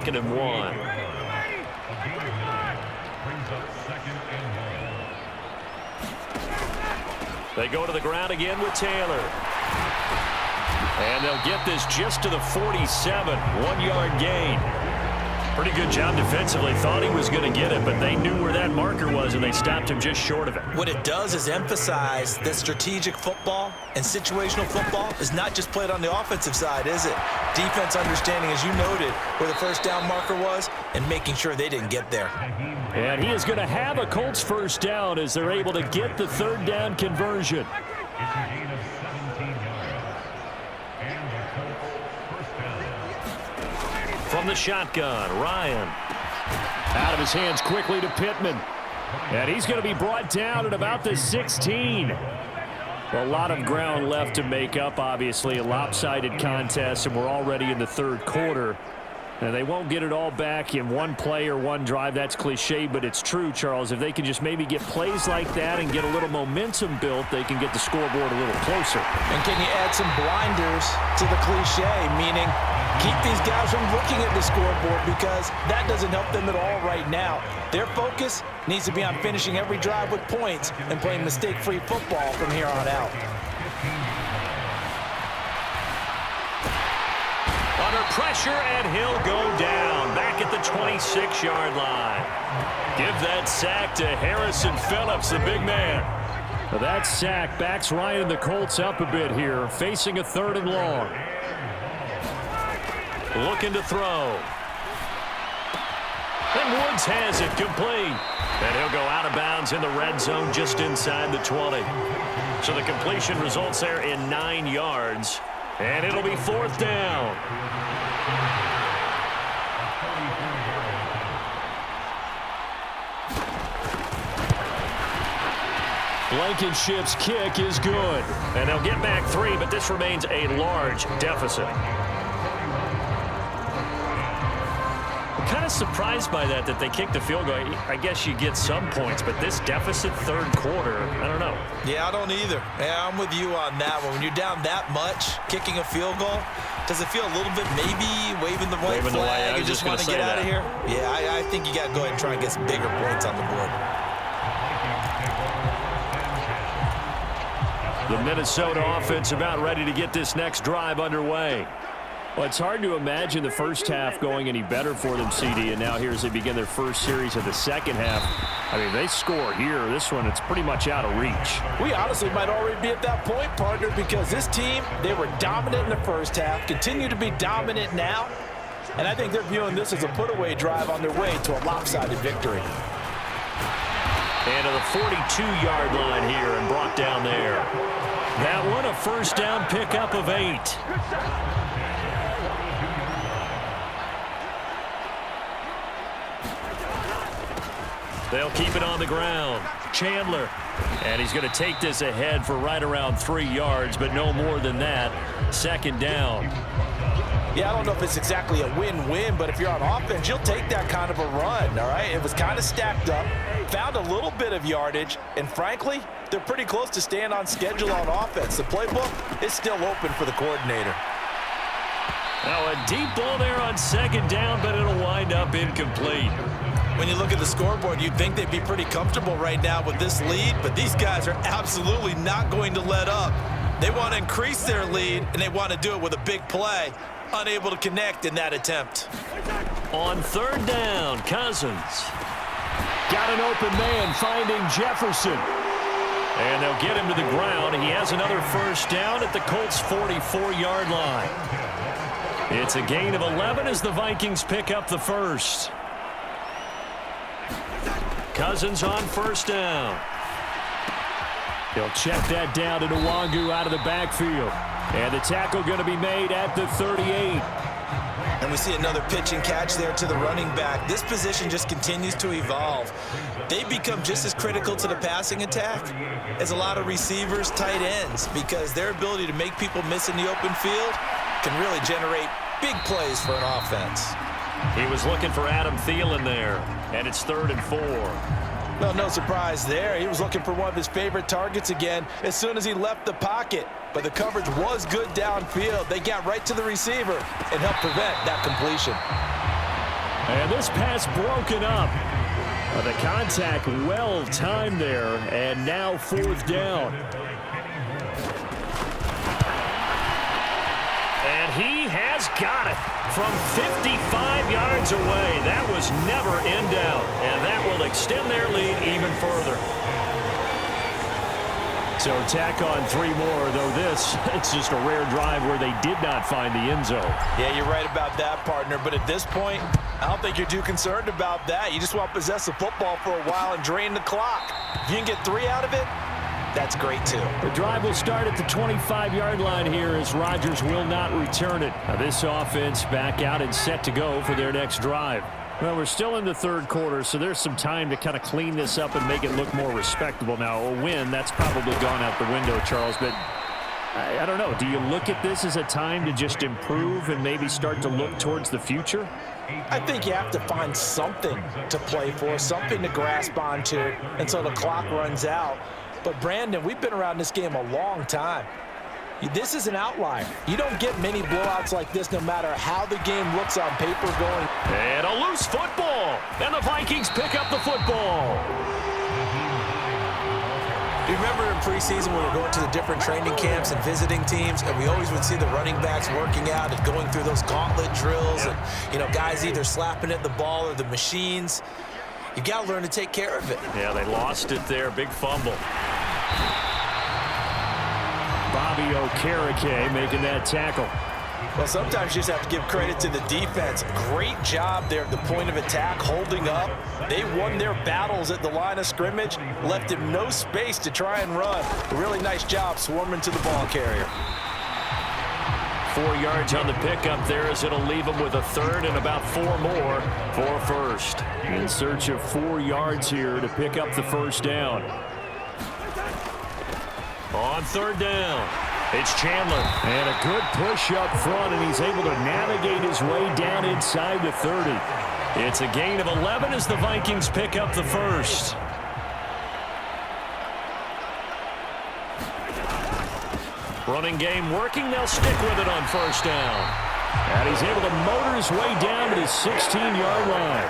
2nd and 1. They go to the ground again with Taylor. And they'll get this just to the 47. 1-yard gain. Pretty good job defensively. Thought he was going to get it, but they knew where that marker was, and they stopped him just short of it. What it does is emphasize that strategic football and situational football is not just played on the offensive side, is it? Defense understanding, as you noted, where the first down marker was and making sure they didn't get there. And he is going to have a Colts first down as they're able to get the 3rd down conversion. From the shotgun, Ryan. Out of his hands quickly to Pittman. And he's going to be brought down at about the 16. A lot of ground left to make up, obviously. A lopsided contest, and we're already in the 3rd quarter. And they won't get it all back in one play or one drive. That's cliche, but it's true, Charles. If they can just maybe get plays like that and get a little momentum built, they can get the scoreboard a little closer. And can you add some blinders to the cliche, meaning keep these guys from looking at the scoreboard, because that doesn't help them at all right now. Their focus needs to be on finishing every drive with points and playing mistake-free football from here on out. Under pressure, and he'll go down back at the 26-yard line. Give that sack to Harrison Phillips, the big man. That sack backs Ryan and the Colts up a bit here, facing a 3rd and long. Looking to throw. And Woods has it complete. And he'll go out of bounds in the red zone just inside the 20. So the completion results there in 9 yards. And it'll be 4th down. Blankenship's kick is good. And they'll get back 3, but this remains a large deficit. Kind of surprised by that they kicked the field goal. I guess you get some points, but this deficit 3rd quarter, I don't know. Yeah, I don't either. Yeah, I'm with you on that one. When you're down that much, kicking a field goal, does it feel a little bit maybe waving the white flag? You just want to get out of here? Yeah, I think you got to go ahead and try and get some bigger points on the board. The Minnesota offense about ready to get this next drive underway. Well, it's hard to imagine the first half going any better for them, CD, and now here as they begin their first series of the second half. I mean, they score here. This one, it's pretty much out of reach. We honestly might already be at that point, partner, because this team, they were dominant in the first half, continue to be dominant now, and I think they're viewing this as a put-away drive on their way to a lopsided victory. And to the 42-yard line here and brought down there. That one, a first down pickup of 8. They'll keep it on the ground. Chandler. And he's going to take this ahead for right around 3 yards, but no more than that. 2nd down. Yeah, I don't know if it's exactly a win-win, but if you're on offense, you'll take that kind of a run, all right? It was kind of stacked up, found a little bit of yardage, and frankly, they're pretty close to staying on schedule on offense. The playbook is still open for the coordinator. Now a deep ball there on 2nd down, but it'll wind up incomplete. When you look at the scoreboard, you'd think they'd be pretty comfortable right now with this lead, but these guys are absolutely not going to let up. They want to increase their lead, and they want to do it with a big play. Unable to connect in that attempt. On 3rd down, Cousins. Got an open man finding Jefferson. And they'll get him to the ground. He has another first down at the Colts' 44-yard line. It's a gain of 11 as the Vikings pick up the first. Cousins on 1st down. He'll check that down to Nwangu out of the backfield. And the tackle going to be made at the 38. And we see another pitch and catch there to the running back. This position just continues to evolve. They become just as critical to the passing attack as a lot of receivers, tight ends, because their ability to make people miss in the open field can really generate big plays for an offense. He was looking for Adam Thielen there, and it's 3rd and 4. Well, no surprise there. He was looking for one of his favorite targets again as soon as he left the pocket. But the coverage was good downfield. They got right to the receiver and helped prevent that completion. And this pass broken up. The contact well timed there, and now 4th down. And he has got it from 55 yards away. That was never in doubt, and that will extend their lead even further. So tack on 3 more, though this, it's just a rare drive where they did not find the end zone. Yeah, you're right about that, partner. But at this point, I don't think you're too concerned about that. You just want to possess the football for a while and drain the clock. If you can get 3 out of it, that's great, too. The drive will start at the 25-yard line here as Rodgers will not return it. Now this offense back out and set to go for their next drive. Well, we're still in the 3rd quarter, so there's some time to kind of clean this up and make it look more respectable. Now, a win, that's probably gone out the window, Charles, but I don't know. Do you look at this as a time to just improve and maybe start to look towards the future? I think you have to find something to play for, something to grasp onto until the clock runs out. But, Brandon, we've been around this game a long time. This is an outlier. You don't get many blowouts like this no matter how the game looks on paper going. And a loose football. And the Vikings pick up the football. You remember in preseason when we were going to the different training camps and visiting teams, and we always would see the running backs working out and going through those gauntlet drills, and, you know, guys either slapping at the ball or the machines. You've got to learn to take care of it. Yeah, they lost it there. Big fumble. Bobby Okereke making that tackle. Well, sometimes you just have to give credit to the defense. Great job there at the point of attack, holding up. They won their battles at the line of scrimmage, left him no space to try and run. A really nice job swarming to the ball carrier. 4 yards on the pickup there as it'll leave him with a 3rd and about 4 more for 1st. In search of 4 yards here to pick up the 1st down. On 3rd down, it's Chandler. And a good push up front, and he's able to navigate his way down inside the 30. It's a gain of 11 as the Vikings pick up the 1st. Running game working. They'll stick with it on 1st down. And he's able to motor his way down to the 16-yard line.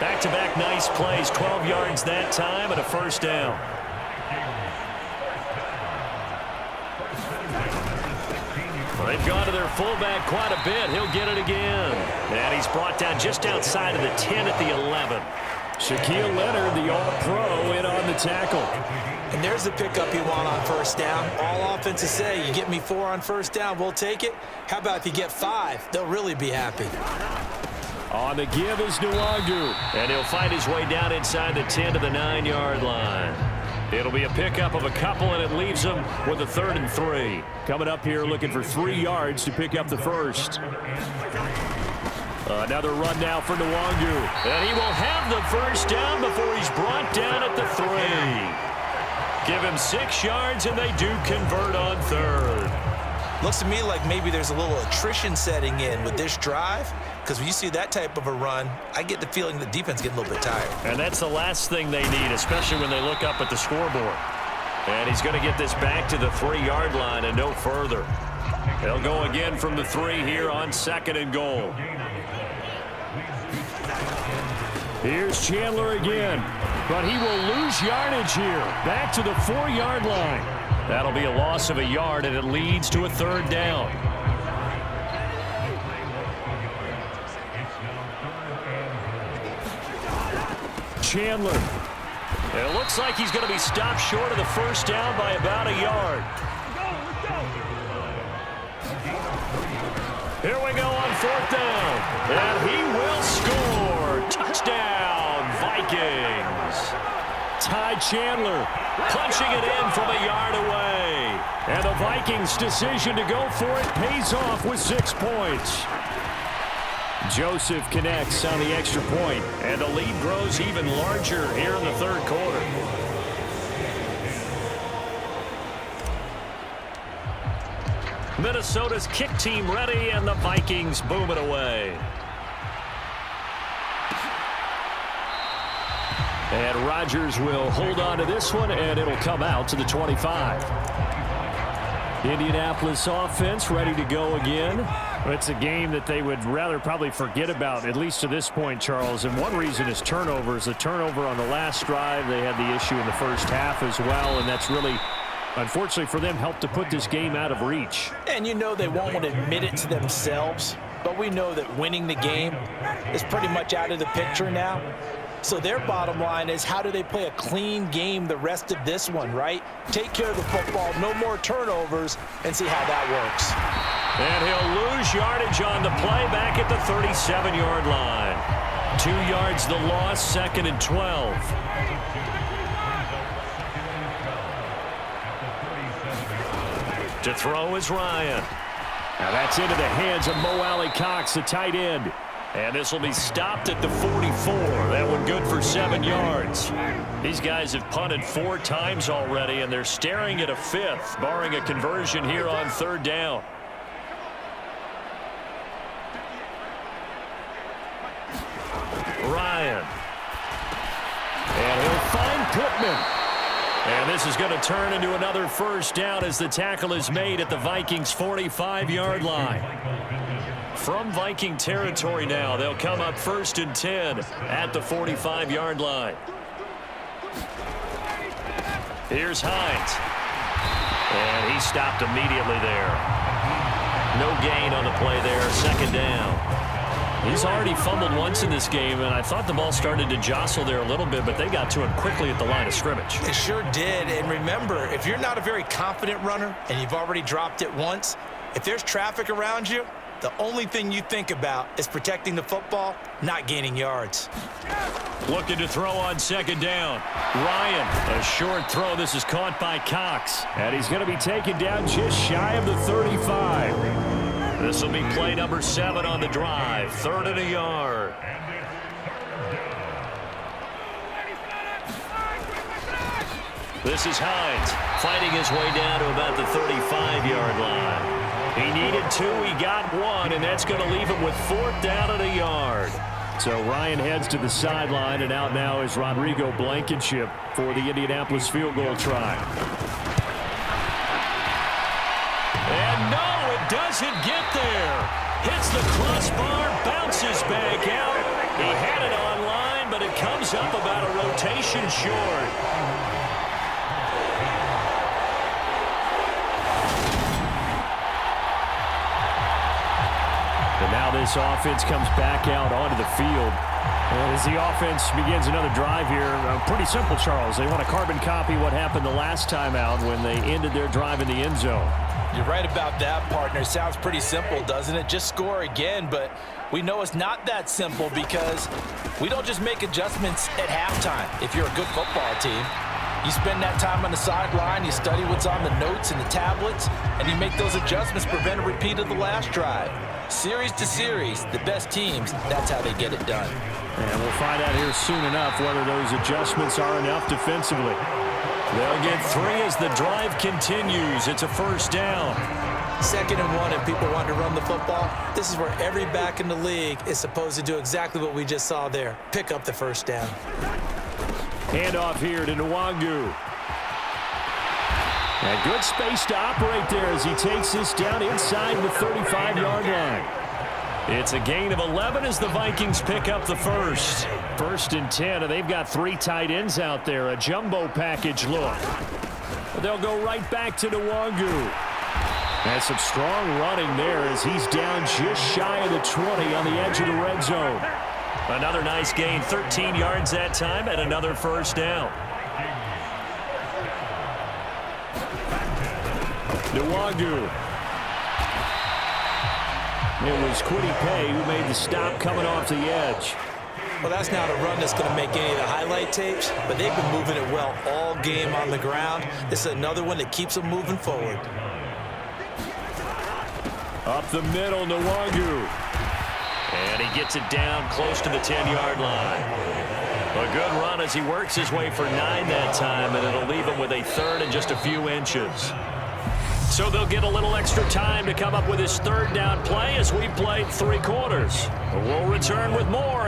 Back-to-back nice plays, 12 yards that time and a 1st down. They've gone to their fullback quite a bit. He'll get it again. And he's brought down just outside of the 10 at the 11. Shaquille Leonard, the All-Pro, in on the tackle. And there's the pickup you want on 1st down. All offenses say, you get me 4 on 1st down, we'll take it. How about if you get 5? They'll really be happy. On the give is Nwangu. And he'll find his way down inside the 10 to the 9-yard line. It'll be a pickup of a couple, and it leaves him with a 3rd and 3. Coming up here looking for 3 yards to pick up the 1st. Another run now for Nwangu. And he will have the 1st down before he's brought down at the 3. Give him 6 yards, and they do convert on 3rd. Looks to me like maybe there's a little attrition setting in with this drive, because when you see that type of a run, I get the feeling the defense getting a little bit tired. And that's the last thing they need, especially when they look up at the scoreboard. And he's going to get this back to the 3-yard line and no further. They'll go again from the 3 here on 2nd and goal. Here's Chandler again, but he will lose yardage here. Back to the 4-yard line. That'll be a loss of a yard, and it leads to a 3rd down. Chandler. It looks like he's going to be stopped short of the 1st down by about a yard. Here we go on 4th down. And he will score. Touchdown, Vikings. Ty Chandler punching it in from a yard away. And the Vikings' decision to go for it pays off with 6 points. Joseph connects on the extra point, and the lead grows even larger here in the 3rd quarter. Minnesota's kick team ready, and the Vikings boom it away. And Rodgers will hold on to this one, and it'll come out to the 25. Indianapolis offense ready to go again. It's a game that they would rather probably forget about, at least to this point, Charles. And one reason is turnovers. The turnover on the last drive, they had the issue in the first half as well, and that's really, unfortunately for them, helped to put this game out of reach. And you know they won't want to admit it to themselves, but we know that winning the game is pretty much out of the picture now. So their bottom line is, how do they play a clean game the rest of this one, right? Take care of the football, no more turnovers, and see how that works. And he'll lose yardage on the play back at the 37-yard line. 2 yards the loss, 2nd and 12. To throw is Ryan. Now that's into the hands of Mo Alley-Cox, the tight end. And this will be stopped at the 44. That one good for 7 yards. These guys have punted 4 times already, and they're staring at a 5th, barring a conversion here on 3rd down. Ryan. And he'll find Pittman. And this is going to turn into another 1st down as the tackle is made at the Vikings' 45-yard line. From Viking territory now, they'll come up 1st and 10 at the 45-yard line. Here's Hines. And he stopped immediately there. No gain on the play there, 2nd down. He's already fumbled once in this game, and I thought the ball started to jostle there a little bit, but they got to him quickly at the line of scrimmage. It sure did, and remember, if you're not a very confident runner and you've already dropped it once, if there's traffic around you, the only thing you think about is protecting the football, not gaining yards. Looking to throw on 2nd down. Ryan, a short throw. This is caught by Cox. And he's going to be taken down just shy of the 35. This will be play number 7 on the drive. 3rd and a yard. This is Hines fighting his way down to about the 35-yard line. He needed 2, he got 1, and that's going to leave him with 4th down and a yard. So Ryan heads to the sideline, and out now is Rodrigo Blankenship for the Indianapolis field goal try. And no, it doesn't get there. Hits the crossbar, bounces back out. He had it online, but it comes up about a rotation short. And now this offense comes back out onto the field. And as the offense begins another drive here, pretty simple, Charles. They want to carbon copy what happened the last time out when they ended their drive in the end zone. You're right about that, partner. Sounds pretty simple, doesn't it? Just score again, but we know it's not that simple because we don't just make adjustments at halftime if you're a good football team. You spend that time on the sideline, you study what's on the notes and the tablets, and you make those adjustments, prevent a repeat of the last drive. Series to series, the best teams, that's how they get it done. And we'll find out here soon enough whether those adjustments are enough defensively. They'll get 3 as the drive continues. It's a 1st down. 2nd and 1, and people want to run the football. This is where every back in the league is supposed to do exactly what we just saw there. Pick up the 1st down. Handoff here to Nwangu. And good space to operate there as he takes this down inside the 35-yard line. It's a gain of 11 as the Vikings pick up the 1st. 1st and 10, and they've got 3 tight ends out there. A jumbo package look. They'll go right back to Nwangu. And some strong running there as he's down just shy of the 20 on the edge of the red zone. Another nice gain, 13 yards that time, and another 1st down. Nwangu. It was Kwity Paye who made the stop coming off the edge. Well, that's not a run that's going to make any of the highlight tapes, but they've been moving it well all game on the ground. This is another one that keeps them moving forward. Up the middle, Nwangu. And he gets it down close to the 10-yard line. A good run as he works his way for 9 that time, and it'll leave him with a 3rd and just a few inches. So they'll get a little extra time to come up with his 3rd down play as we played 3 quarters. We'll return with more.